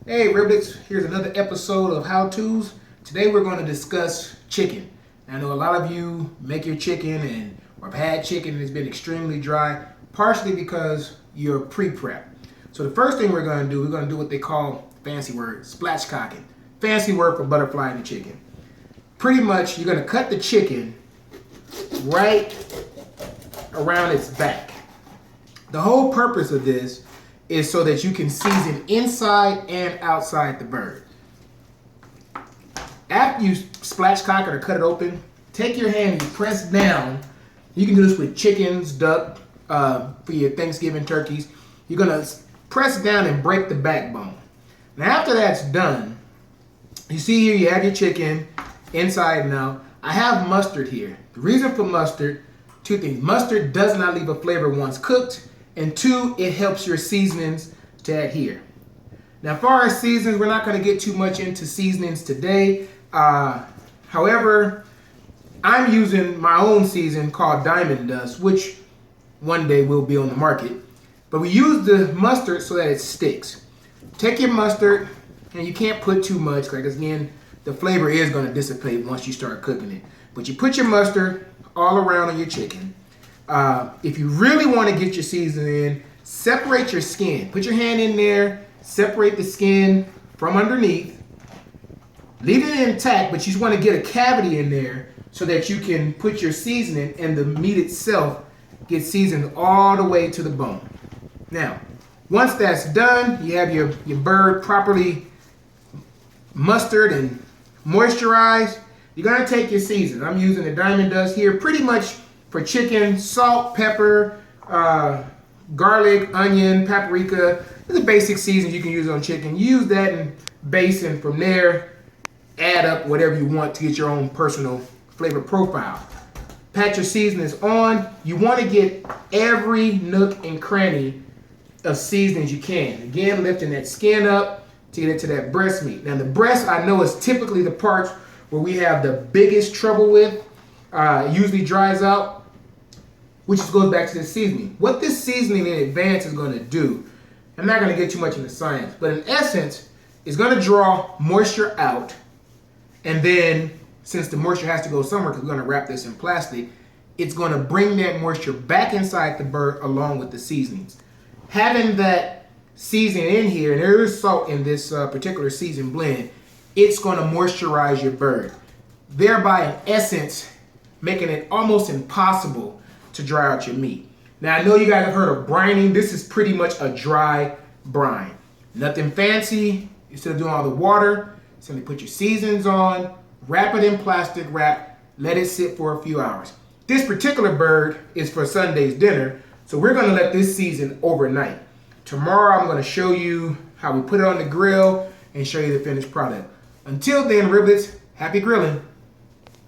Hey Riblets, here's another episode of How To's. Today we're going to discuss chicken. I know a lot of you make your chicken or have had chicken and it's been extremely dry, partially because you're pre-prep. So the first thing we're going to do what they call, fancy word, spatchcocking. Fancy word for butterfly in the chicken. Pretty much you're going to cut the chicken right around its back. The whole purpose of this is so that you can season inside and outside the bird. After you spatchcock it or cut it open, take your hand and you press down. You can do this with chickens, duck, for your Thanksgiving turkeys. You're gonna press down and break the backbone. Now after that's done, you see here you have your chicken inside and out. I have mustard here. The reason for mustard, two things. Mustard does not leave a flavor once cooked. And two, it helps your seasonings to adhere. Now, as far as seasonings, we're not going to get too much into seasonings today. However, I'm using my own season called Diamond Dust, which one day will be on the market. But we use the mustard so that it sticks. Take your mustard, and you can't put too much, because again, the flavor is going to dissipate once you start cooking it. But you put your mustard all around on your chicken. If you really want to get your seasoning in, separate your skin. Put your hand in there, separate the skin from underneath. Leave it intact, but you just want to get a cavity in there so that you can put your seasoning and the meat itself gets seasoned all the way to the bone. Now, once that's done, you have your bird properly mustard and moisturized. You're going to take your season. I'm using the Diamond Dust here pretty much for chicken: salt, pepper, garlic, onion, paprika. There's a basic season you can use on chicken. Use that and base, and from there, add up whatever you want to get your own personal flavor profile. Pat your seasonings on. You want to get every nook and cranny of seasonings you can. Again, lifting that skin up to get it to that breast meat. Now the breast, I know, is typically the parts where we have the biggest trouble with. It usually dries out, which goes back to the seasoning. What this seasoning in advance is going to do, I'm not going to get too much into science, but in essence, it's going to draw moisture out. And then, since the moisture has to go somewhere, because we're going to wrap this in plastic, it's going to bring that moisture back inside the bird along with the seasonings. Having that seasoning in here, and there is salt in this particular seasoned blend, it's going to moisturize your bird, thereby, in essence, making it almost impossible to dry out your meat. Now, I know you guys have heard of brining. This is pretty much a dry brine. Nothing fancy. Instead of doing all the water, simply put your seasonings on, wrap it in plastic wrap, let it sit for a few hours. This particular bird is for Sunday's dinner, so we're going to let this season overnight. Tomorrow, I'm going to show you how we put it on the grill and show you the finished product. Until then, Riblets, happy grilling.